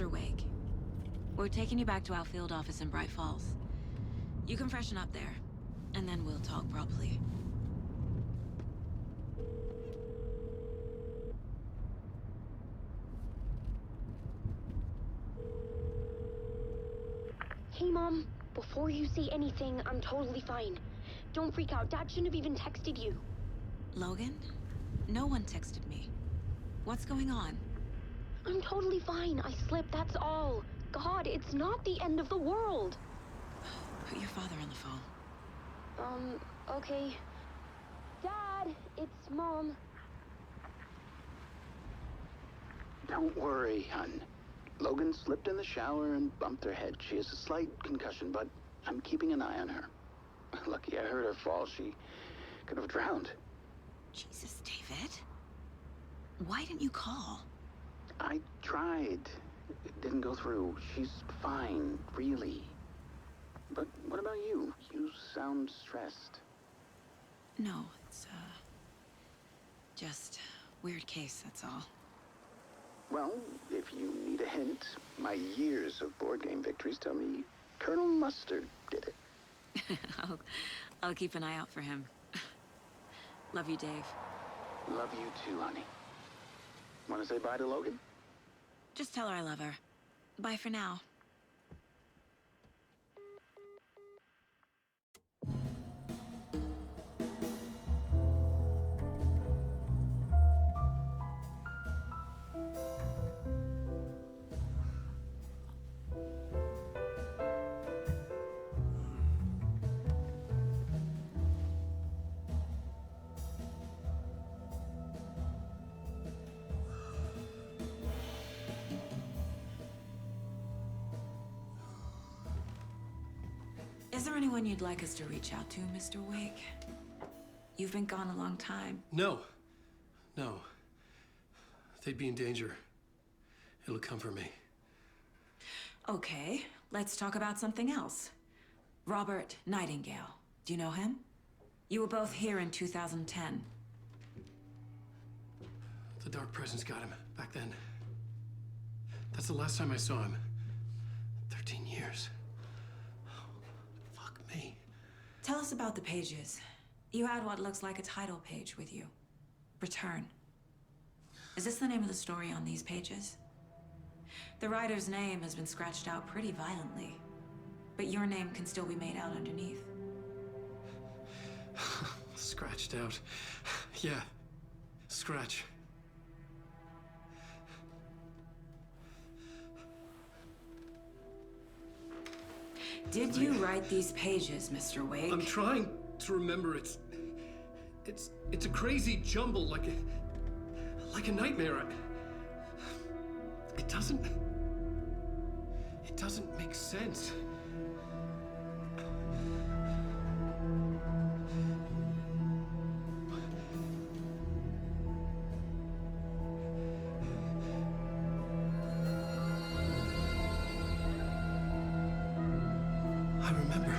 Mr. Wake. We're taking you back to our field office in Bright Falls. You can freshen up there, and then we'll talk properly. Hey, Mom. Before you say anything, I'm totally fine. Don't freak out. Dad shouldn't have even texted you. Logan? No one texted me. What's going on? I'm totally fine. I slipped, that's all. God, it's not the end of the world. Put your father on the phone. Okay. Dad, it's Mom. Don't worry, hon. Logan slipped in the shower and bumped her head. She has a slight concussion, but I'm keeping an eye on her. Lucky I heard her fall. She could have drowned. Jesus, David. Why didn't you call? I tried. It didn't go through. She's fine, really. But what about you? You sound stressed. No, it's, just weird case, that's all. Well, if you need a hint, my years of board game victories tell me Colonel Mustard did it. I'll keep an eye out for him. Love you, Dave. Love you too, honey. Want to say bye to Logan? Just tell her I love her. Bye for now. Is there anyone you'd like us to reach out to, Mr. Wake? You've been gone a long time. No. They'd be in danger. It'll come for me. Okay, let's talk about something else. Robert Nightingale. Do you know him? You were both here in 2010. The Dark Presence got him back then. That's the last time I saw him. 13 years. Fuck me. Tell us about the pages. You had what looks like a title page with you. Return. Is this the name of the story on these pages? The writer's name has been scratched out pretty violently, but your name can still be made out underneath. Scratched out. Yeah. Scratch. Did you write these pages, Mr. Wake? I'm trying to remember. It's a crazy jumble, like a nightmare. It doesn't make sense. I remember.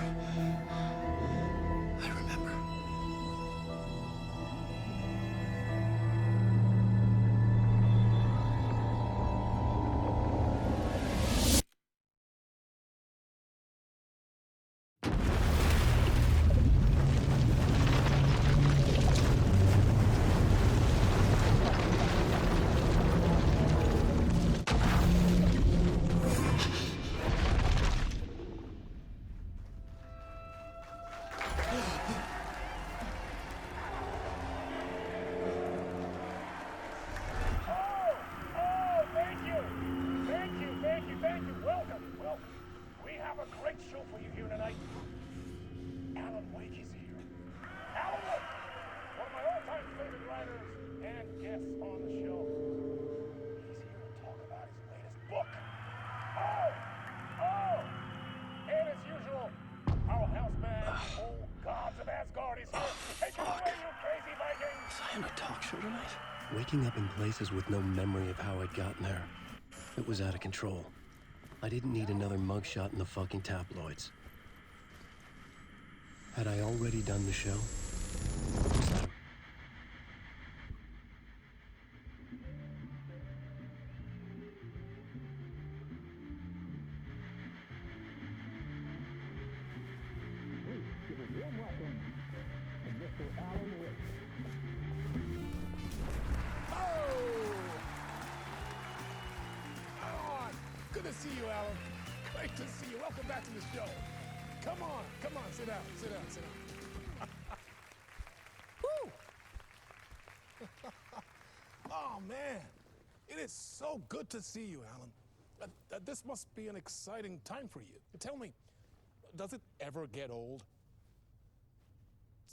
Waking up in places with no memory of how I'd gotten there. It was out of control. I didn't need another mugshot in the fucking tabloids. Had I already done the show? you, Alan. Great to see you. Welcome back to the show. Come on, sit down. Woo! Oh, man. It is so good to see you, Alan. This must be an exciting time for you. Tell me, does it ever get old?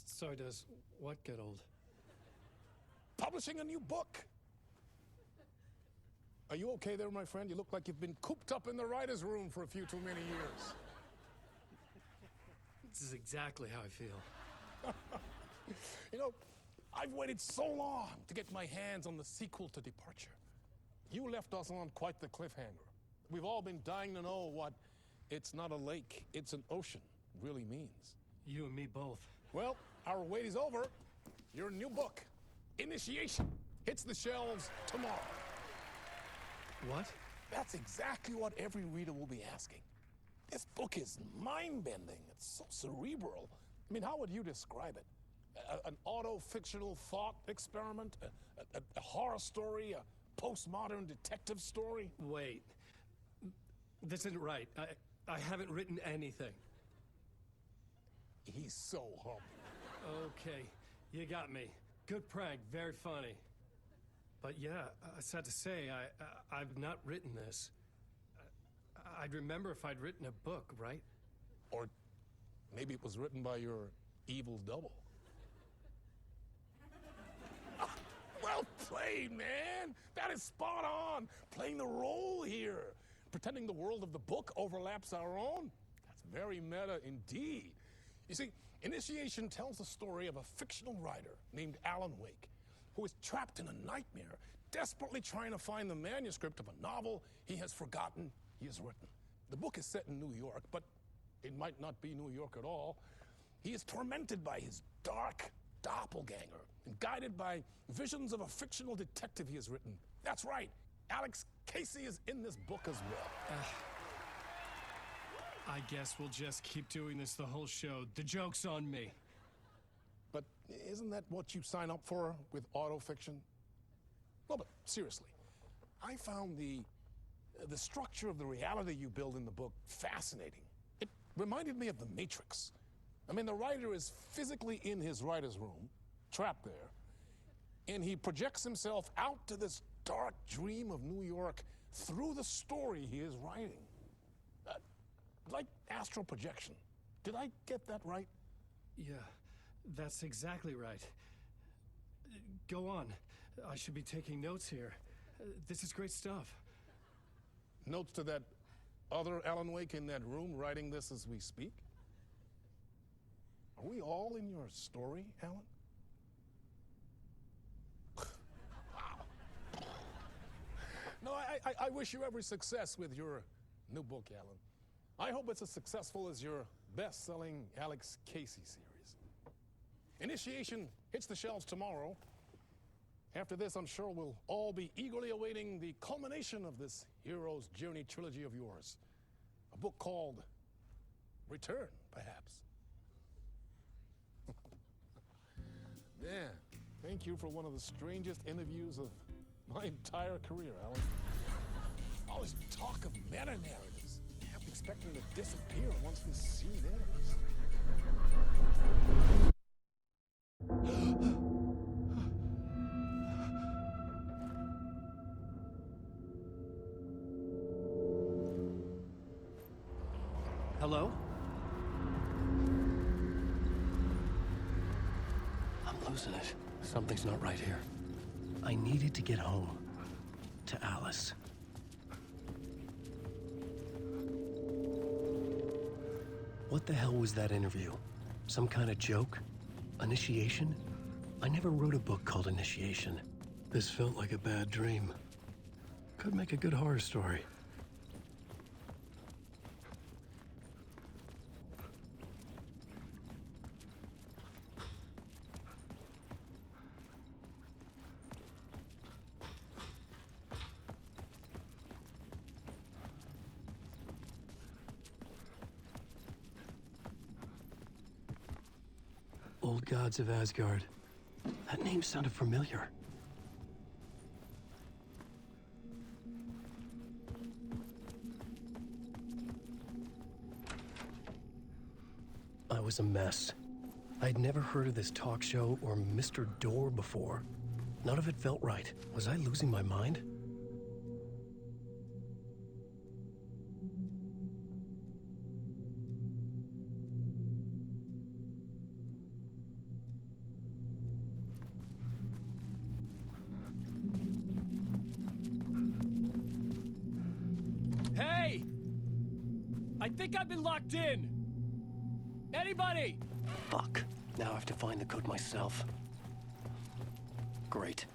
Sorry, does what get old? Publishing a new book. Are you okay there, my friend? You look like you've been cooped up in the writer's room for a few too many years. This is exactly how I feel. You know, I've waited so long to get my hands on the sequel to Departure. You left us on quite the cliffhanger. We've all been dying to know what "it's not a lake, it's an ocean" really means. You and me both. Well, our wait is over. Your new book, Initiation, hits the shelves tomorrow. What? That's exactly what every reader will be asking. This book is mind-bending. It's so cerebral. I mean, how would you describe it? An auto-fictional thought experiment? A horror story? A postmodern detective story? Wait. This isn't right. I haven't written anything. He's so humble. Okay, you got me. Good prank, very funny. But yeah, sad to say, I've not written this. I'd remember if I'd written a book, right? Or maybe it was written by your evil double. Well played, man! That is spot on! Playing the role here. Pretending the world of the book overlaps our own. That's very meta indeed. You see, Initiation tells the story of a fictional writer named Alan Wake, who is trapped in a nightmare, desperately trying to find the manuscript of a novel he has forgotten he has written. The book is set in New York, but it might not be New York at all. He is tormented by his dark doppelganger and guided by visions of a fictional detective he has written. That's right, Alex Casey is in this book as well. I guess we'll just keep doing this the whole show. The joke's on me. But isn't that what you sign up for with autofiction? No, but seriously, I found the structure of the reality you build in the book fascinating. It reminded me of The Matrix. I mean, the writer is physically in his writer's room, trapped there, and he projects himself out to this dark dream of New York through the story he is writing. Like astral projection. Did I get that right? Yeah, that's exactly right. Go on. I should be taking notes here. This is great stuff. Notes to that other Alan Wake in that room writing this as we speak? Are we all in your story, Alan? Wow. No, I wish you every success with your new book, Alan. I hope it's as successful as your best-selling Alex Casey series. Initiation hits the shelves tomorrow. After this, I'm sure we'll all be eagerly awaiting the culmination of this hero's journey trilogy of yours. A book called Return, perhaps. Yeah, thank you for one of the strangest interviews of my entire career, Alan. All this talk of meta-narratives. I'm expecting to disappear once this scene ends. Hello? I'm losing it. Something's not right here. I needed to get home. To Alice. What the hell was that interview? Some kind of joke? Initiation? I never wrote a book called Initiation. This felt like a bad dream. Could make a good horror story. Old Gods of Asgard. That name sounded familiar. I was a mess. I'd never heard of this talk show or Mr. Door before. None of it felt right. Was I losing my mind? Hey! I think I've been locked in! Anybody? Fuck. Now I have to find the code myself. Great.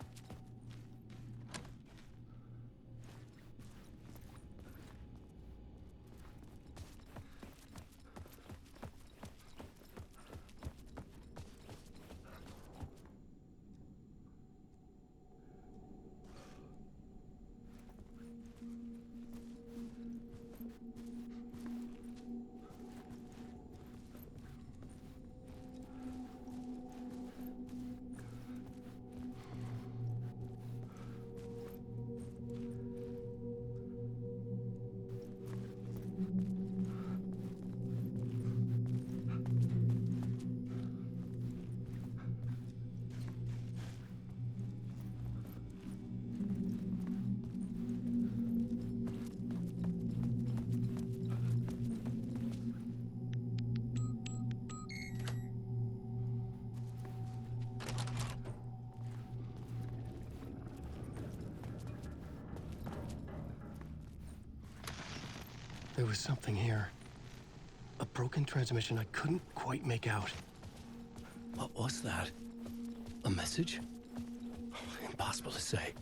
There was something here. A broken transmission I couldn't quite make out. What was that? A message? Impossible to say.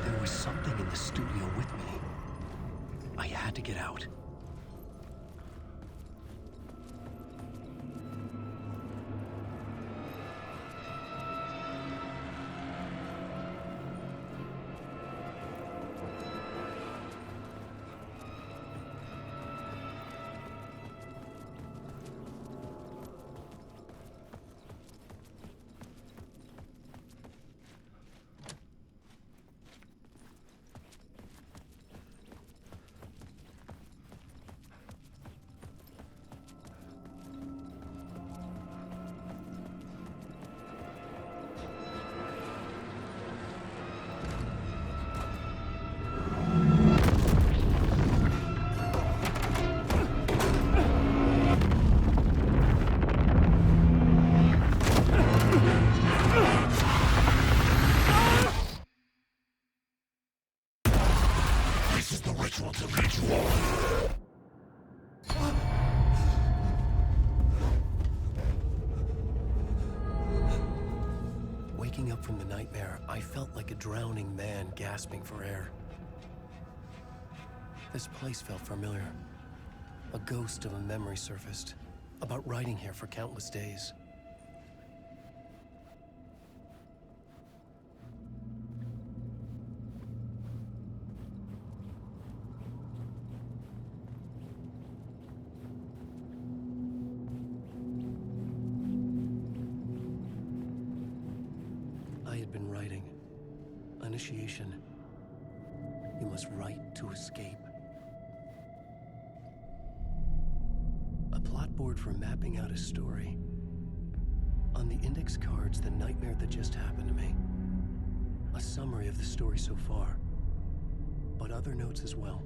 There was something in the studio with me. I had to get out. Waking up from the nightmare, I felt like a drowning man gasping for air. This place felt familiar. A ghost of a memory surfaced, about riding here for countless days. I had been writing. Initiation. You must write to escape. A plot board for mapping out a story. On the index cards, the nightmare that just happened to me. A summary of the story so far. But other notes as well.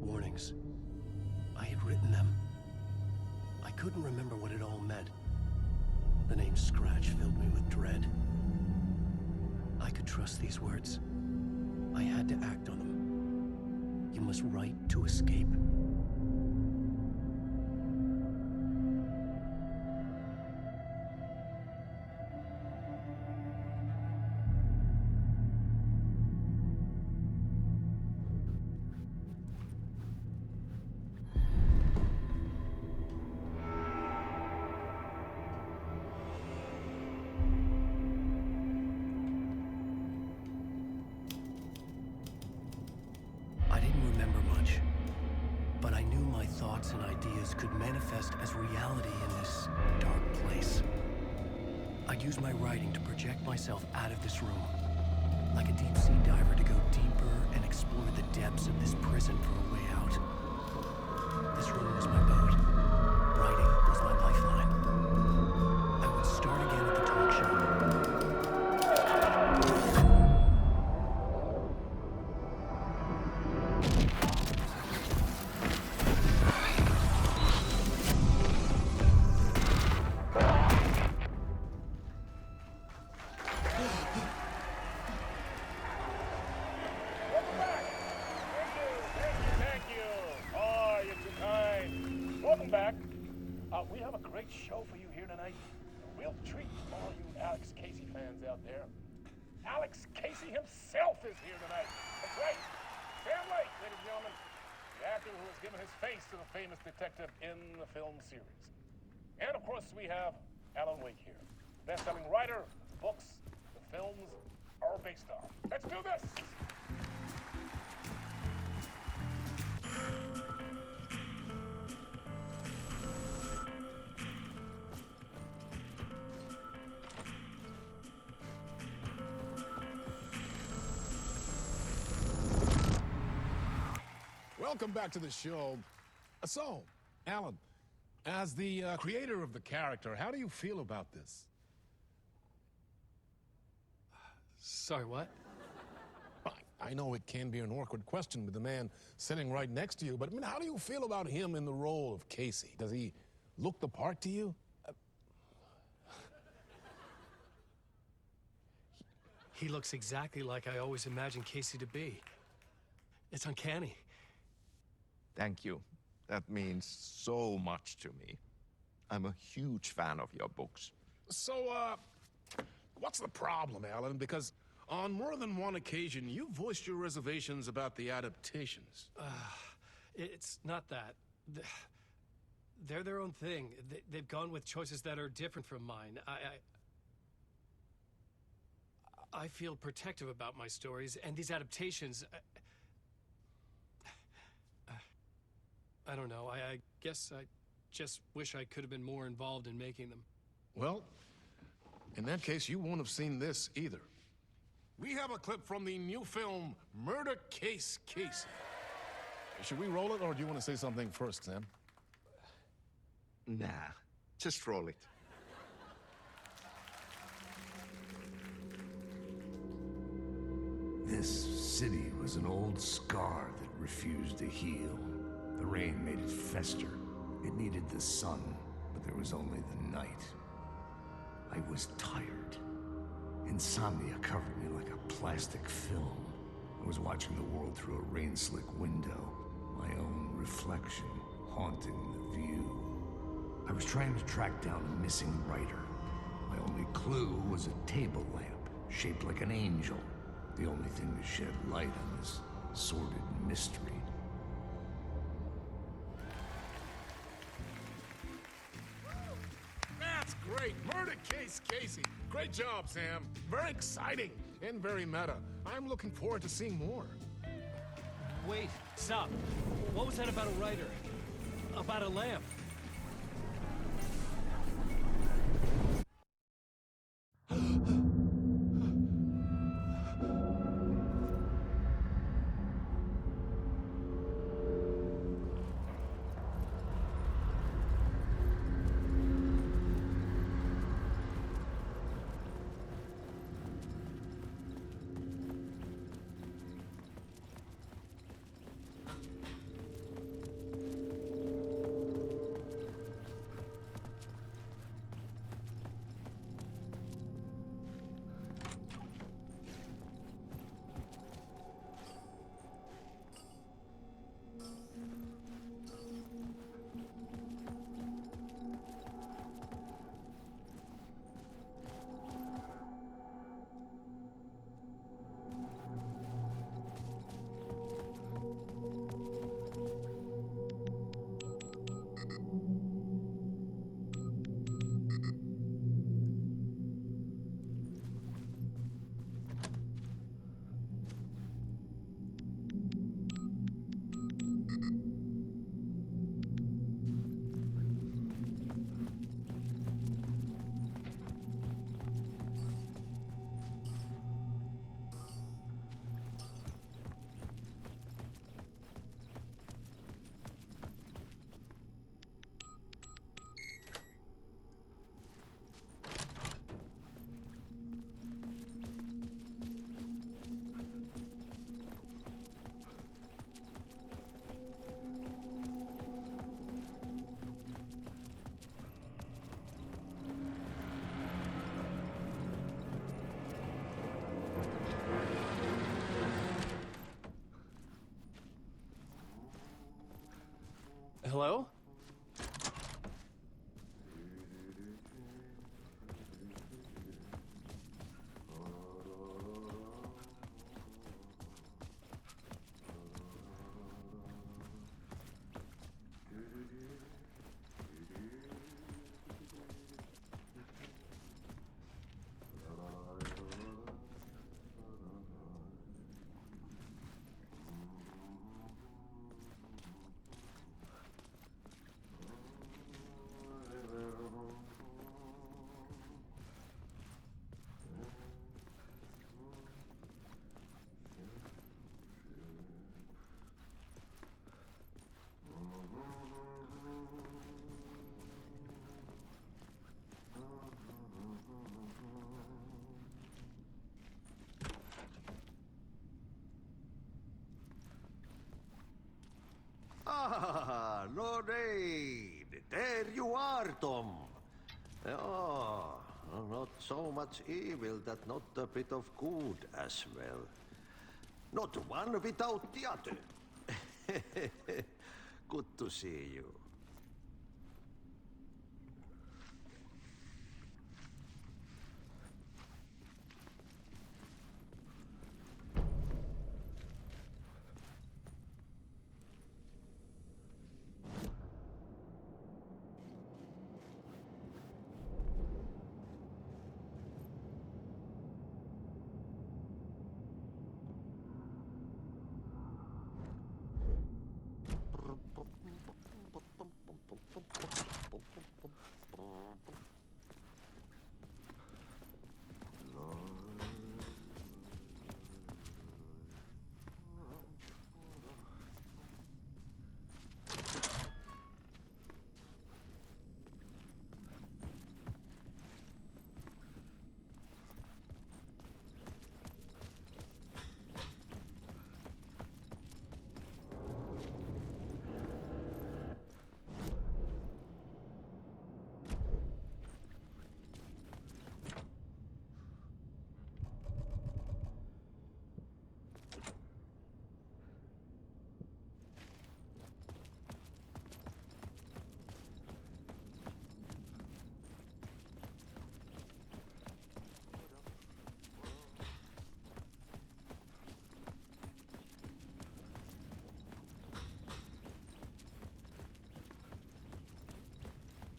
Warnings. I had written them. I couldn't remember what it all meant. The name Scratch filled me with dread. I could trust these words. I had to act on them. You must write to escape. my thoughts and ideas could manifest as reality in this dark place. I'd use my writing to project myself out of this room, like a deep-sea diver to go deeper and explore the depths of this prison for a way out. This room was my boat. Writing was my lifeline. I would start again at the talk show. Thank you. Oh, you're too kind. Welcome back. We have a great show for you here tonight. Real treat for all you Alex Casey fans out there. Alex Casey himself is here tonight. That's right. Sam Lake, ladies and gentlemen, the actor who has given his face to the famous detective in the film series. And of course, we have Alan Wake here, best-selling writer, books, the films are based on. Let's do this. Welcome back to the show. So, Alan, as the creator of the character, how do you feel about this? Sorry, what? I know it can be an awkward question with the man sitting right next to you, but I mean, how do you feel about him in the role of Casey? Does he look the part to you? He looks exactly like I always imagined Casey to be. It's uncanny. Thank you. That means so much to me. I'm a huge fan of your books. So, what's the problem, Alan? Because on more than one occasion, you voiced your reservations about the adaptations. It's not that. They're their own thing. They've gone with choices that are different from mine. I feel protective about my stories, and these adaptations... I don't know. I guess I just wish I could have been more involved in making them. Well, in that case, you won't have seen this either. We have a clip from the new film, Murder Case Casey. Should we roll it, or do you want to say something first, Sam? Nah, just roll it. This city was an old scar that refused to heal. The rain made it fester. It needed the sun, but there was only the night. I was tired. Insomnia covered me like a plastic film. I was watching the world through a rain-slick window, my own reflection haunting the view. I was trying to track down a missing writer. My only clue was a table lamp, shaped like an angel. The only thing to shed light on this sordid mystery. That's great! Murder Case Casey! Great job, Sam. Very exciting and very meta. I'm looking forward to seeing more. Wait, stop. What was that about a writer? About a lamp? Hello? Ah, no need. There you are, Tom. Oh, not so much evil that not a bit of good as well. Not one without the other. Good to see you.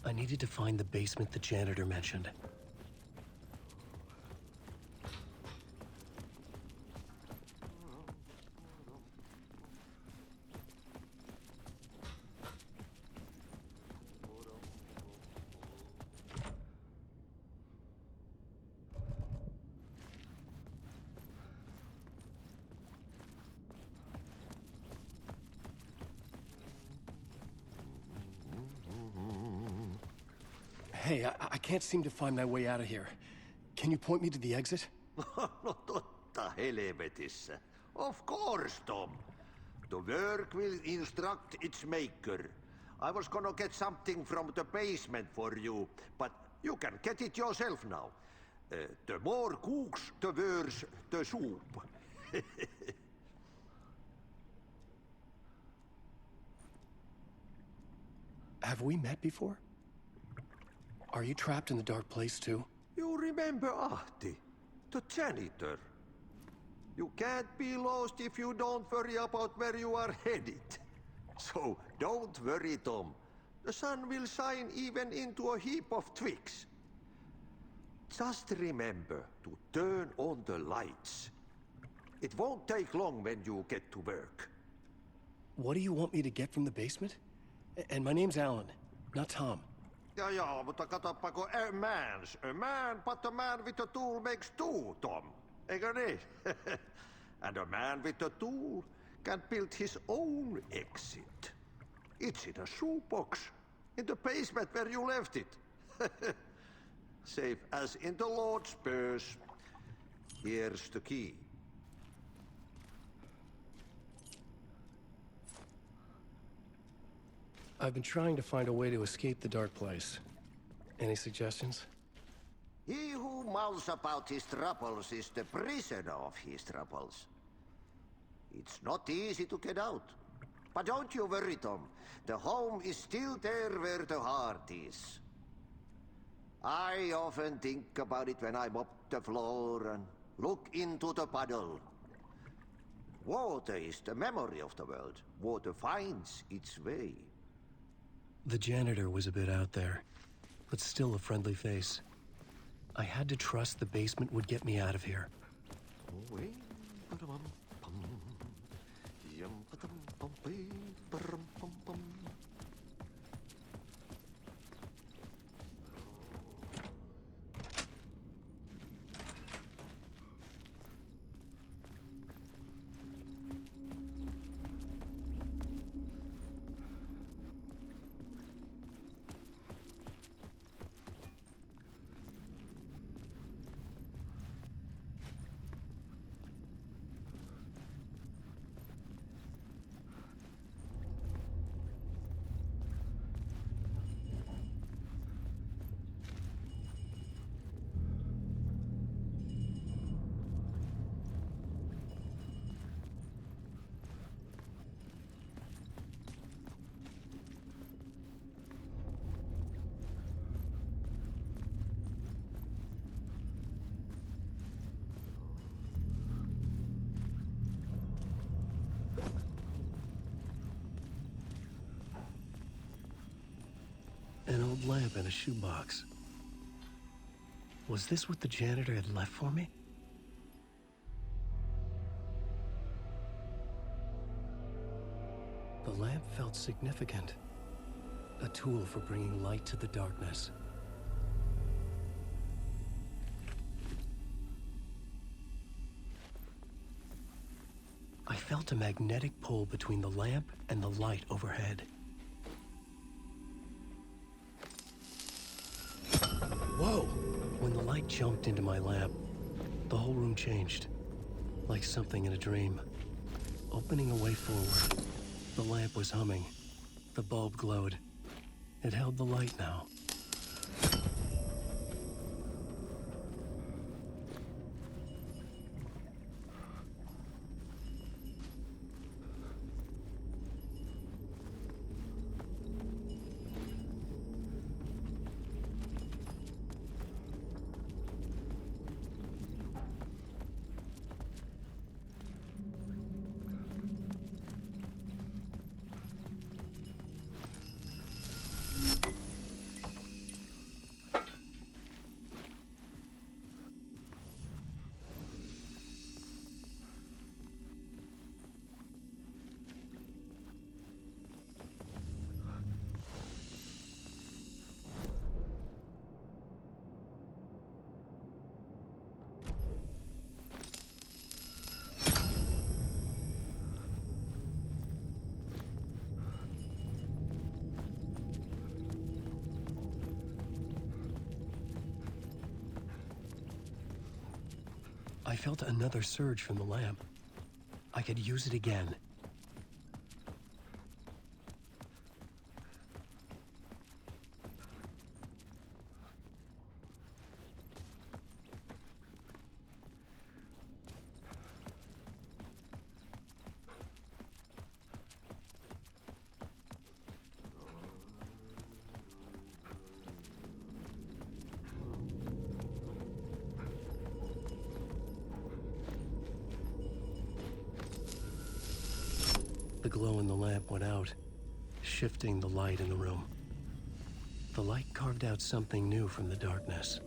I needed to find the basement the janitor mentioned. Hey, I can't seem to find my way out of here. Can you point me to the exit? No totta helvetissä. Of course, Tom. The work will instruct its maker. I was gonna get something from the basement for you, but you can get it yourself now. The more cooks, the worse the soup. Have we met before? Are you trapped in the dark place too? You remember Ahti, the janitor. You can't be lost if you don't worry about where you are headed. So don't worry, Tom. The sun will shine even into a heap of twigs. Just remember to turn on the lights. It won't take long when you get to work. What do you want me to get from the basement? And my name's Alan, not Tom. Ja, mutta katsoppa, a man, but a man with a tool makes two, Tom. Eikö niin? And a man with a tool can build his own exit. It's in a shoebox, in the basement where you left it. Safe as in the Lord's purse. Here's the key. I've been trying to find a way to escape the dark place. Any suggestions? He who mouths about his troubles is the prisoner of his troubles. It's not easy to get out, But don't you worry, Tom. The home is still there where the heart is. I often think about it when I mop the floor and look into the puddle. Water is the memory of the world. Water finds its way. The janitor was a bit out there, but still a friendly face. I had to trust the basement would get me out of here. An old lamp in a shoebox. Was this what the janitor had left for me? The lamp felt significant. A tool for bringing light to the darkness. I felt a magnetic pull between the lamp and the light overhead. Whoa! When the light jumped into my lamp, the whole room changed. Like something in a dream. Opening a way forward. The lamp was humming. The bulb glowed. It held the light now. I felt another surge from the lamp. I could use it again. The glow in the lamp went out, shifting the light in the room. The light carved out something new from the darkness.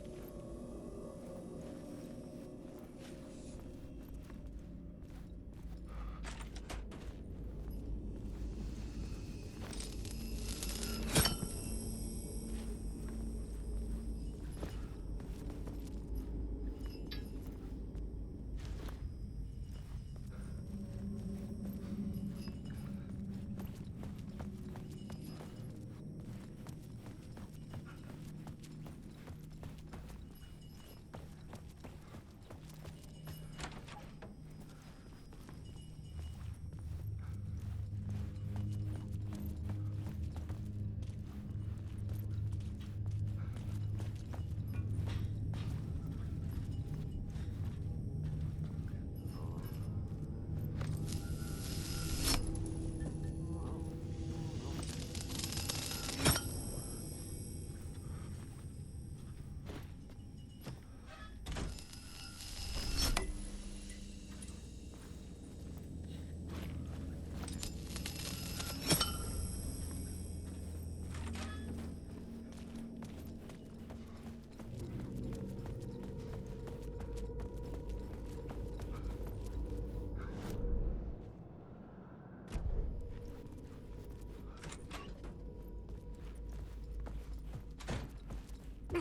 The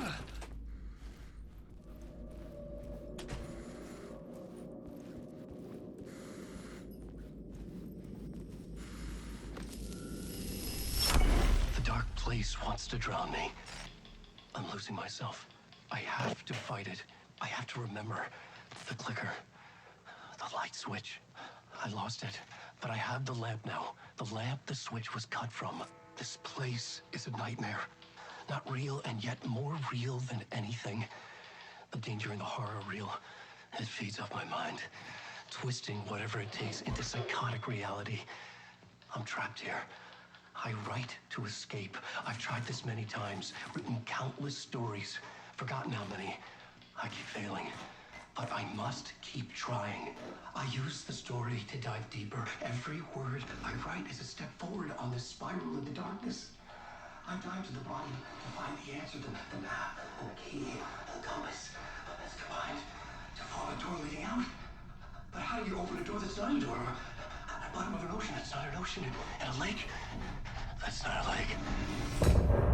dark place wants to drown me. I'm losing myself. I have to fight it. I have to remember the clicker, the light switch. I lost it, but I have the lamp now. The lamp the switch was cut from. This place is a nightmare. Not real, and yet more real than anything. The danger and the horror real. It feeds off my mind, twisting whatever it takes into psychotic reality. I'm trapped here. I write to escape. I've tried this many times, written countless stories, forgotten how many. I keep failing, but I must keep trying. I use the story to dive deeper. Every word I write is a step forward on this spiral in the darkness. I dive to the bottom to find the answer, the map, and the key, and the compass. It's combined to form a door leading out. But how do you open a door that's not a door? At the bottom of an ocean, that's not an ocean. And a lake, that's not a lake.